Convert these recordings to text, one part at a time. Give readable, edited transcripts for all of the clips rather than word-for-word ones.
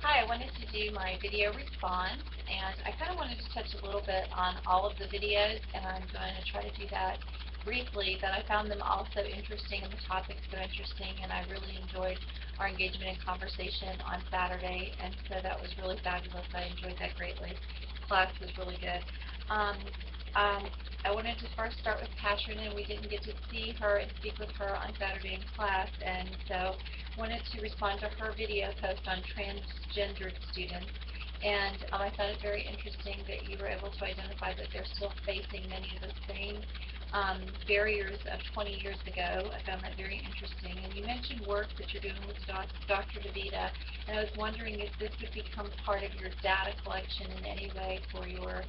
Hi, I wanted to do my video response, and I kind of wanted to touch a little bit on all of the videos, and I'm going to try to do that briefly, but I found them also interesting and the topics so interesting, and I really enjoyed our engagement and conversation on Saturday, and so that was really fabulous. I enjoyed that greatly. Class was really good. Um, um, I wanted to first start with Katrin, and we didn't get to see her and speak with her on Saturday in class, and so wanted to respond to her video post on transgendered students. And I found it very interesting that you were able to identify that they're still facing many of the same barriers of 20 years ago. I found that very interesting. And you mentioned work that you're doing with Dr. DeVita, and I was wondering if this would become part of your data collection in any way for your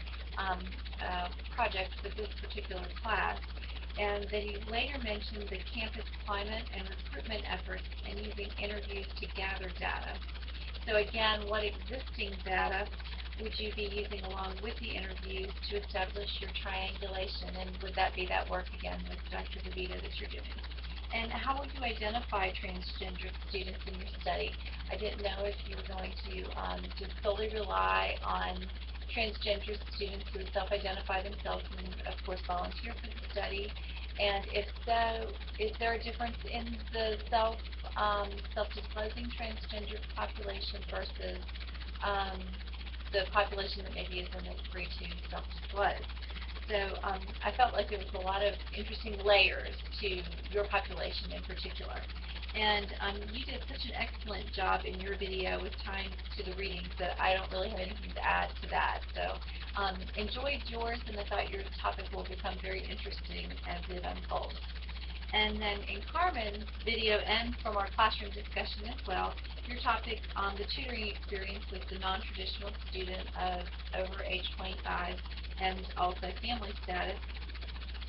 projects with this particular class. And then you later mentioned the campus climate and recruitment efforts and using interviews to gather data. So again, what existing data would you be using along with the interviews to establish your triangulation, and would that be that work again with Dr. DeVita that you're doing? And how would you identify transgender students in your study? I didn't know if you were going to just solely rely on transgender students who self-identify themselves and, of course, volunteer for the study. And if so, is there a difference in the self-disclosing transgender population versus um, the population that maybe isn't as free to self-disclose? So I felt like there was a lot of interesting layers to your population in particular. And you did such an excellent job in your video with tying to the readings that I don't really have anything to add to that. So enjoyed yours, and I thought your topic will become very interesting as it unfolds. And then in Carmen's video and from our classroom discussion as well, your topic on the tutoring experience with the non-traditional student of over age 25 and also family status.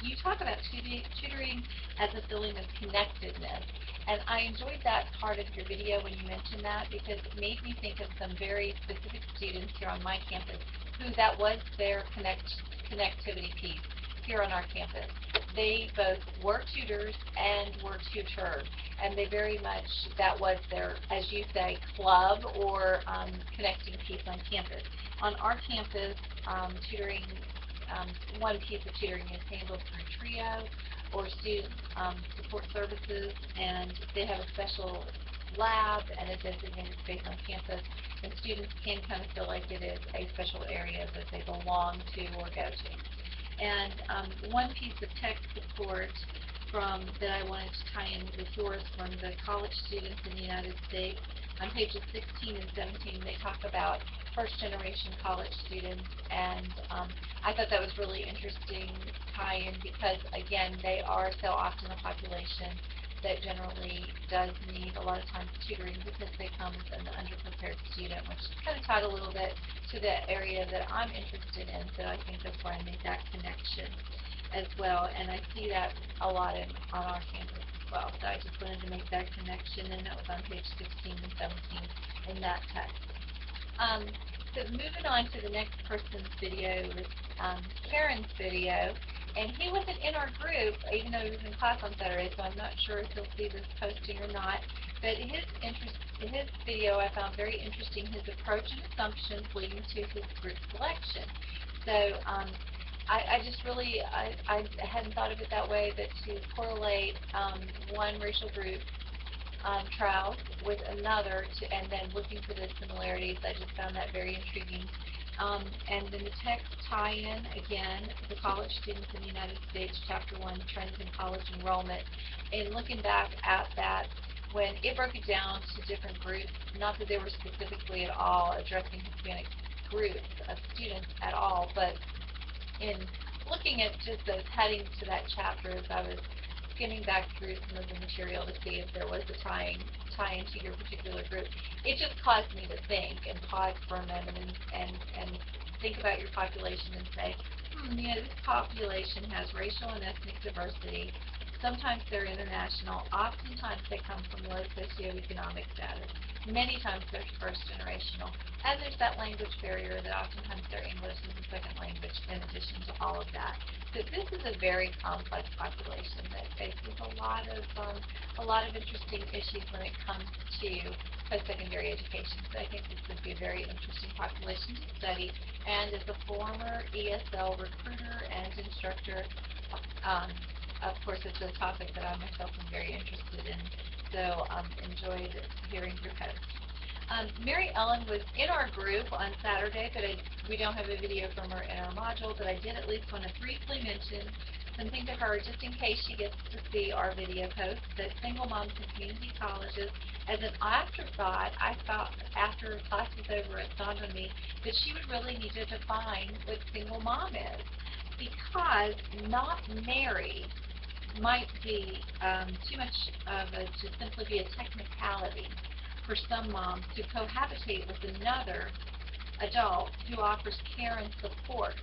You talk about tutoring as a feeling of connectedness, and I enjoyed that part of your video when you mentioned that, because it made me think of some very specific students here on my campus who that was their connectivity piece here on our campus. They both were tutors and were tutored, and they very much, that was their, as you say, club or connecting piece on campus. On our campus, tutoring, one piece of tutoring is handled through TRIO or student support services, and they have a special lab and a designated space on campus, and students can kind of feel like it is a special area that they belong to or go to. And one piece of tech support that I wanted to tie in with yours from the college students in the United States, on pages 16 and 17, they talk about first-generation college students, and I thought that was really interesting tie-in because, again, they are so often a population that generally does need a lot of times tutoring because they come as an underprepared student, which kind of tied a little bit to the area that I'm interested in, so I think that's why I made that connection as well, and I see that a lot on our campus as well, so I just wanted to make that connection, and that was on page 16 and 17 in that text. So moving on to the next person's video is Karen's video, and he wasn't in our group, even though he was in class on Saturday, so I'm not sure if he'll see this posting or not, but his video I found very interesting, his approach and assumptions leading to his group selection. So I just really, I hadn't thought of it that way, but to correlate one racial group trials with another, and then looking for the similarities, I just found that very intriguing. And then the text tie-in, again, the college students in the United States, Chapter 1, Trends in College Enrollment, and looking back at that, when it broke it down to different groups, not that they were specifically at all addressing Hispanic groups of students at all, but in looking at just those headings to that chapter as I was skimming back through some of the material to see if there was a tie into your particular group, it just caused me to think and pause for a moment and think about your population and say, you know, this population has racial and ethnic diversity. Sometimes they're international. Oftentimes they come from low socioeconomic status. Many times they're first generational. And there's that language barrier that oftentimes their English is a second language in addition to all of that. So this is a very complex population that faces a lot of interesting issues when it comes to post-secondary education. So I think this would be a very interesting population to study. And as a former ESL recruiter and instructor, um, of course, it's a topic that I myself am very interested in. So enjoyed hearing your post. Mary Ellen was in our group on Saturday, but we don't have a video from her in our module, but I did at least want to briefly mention something to her just in case she gets to see our video post, that single moms in community colleges, as an afterthought, I thought after class was over, it dawned on me that she would really need to define what single mom is, because not married might be too much of a, to simply be a technicality for some moms to cohabitate with another adult who offers care and support.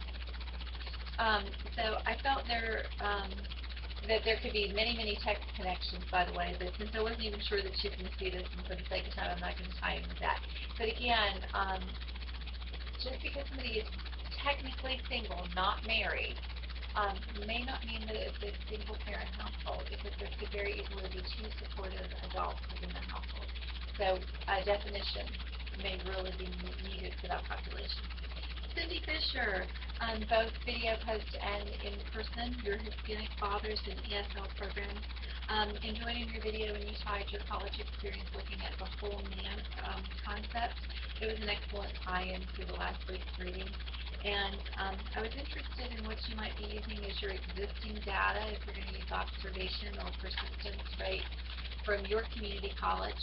So I felt that there could be many, many text connections, by the way, but since I wasn't even sure that she's going to see this, and for the sake of time, I'm not going to tie in with that. But again, just because somebody is technically single, not married, may not mean that it's a single-parent household, because there could very easily be two supportive adults within the household. So a definition may really be needed for that population. Cindy Fisher, both video post and in person, your Hispanic Fathers in ESL program. Enjoyed in your video when you tied your college experience looking at the whole man concept. It was an excellent tie-in to the last week's reading. And I was interested in what you might be using as your existing data, if you're going to use observation or persistence rate from your community college.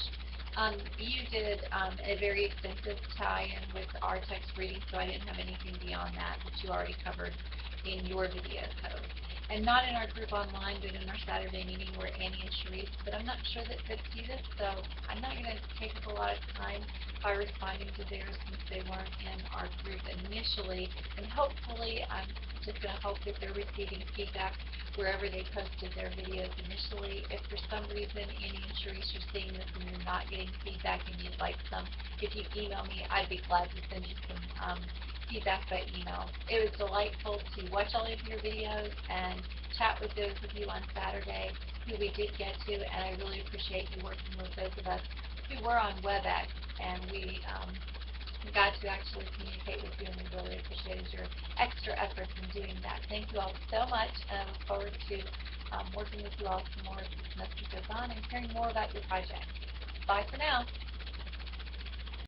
You did a very extensive tie-in with our text reading, so I didn't have anything beyond that you already covered in your video post. And not in our group online, but in our Saturday meeting where Annie and Sharice, but I'm not sure that they'd see this, so I'm not going to take up a lot of time by responding to theirs since they weren't in our group initially. And hopefully, I'm just going to hope that they're receiving feedback wherever they posted their videos initially. If for some reason Annie and Sharice are seeing this and you're not getting feedback and you'd like some, if you email me, I'd be glad to send you some feedback by email. It was delightful to watch all of your videos and chat with those of you on Saturday who we did get to, and I really appreciate you working with those of us who were on WebEx, and we got to actually communicate with you, and we really appreciated your extra efforts in doing that. Thank you all so much, and I look forward to working with you all some more as the semester goes on and hearing more about your project. Bye for now.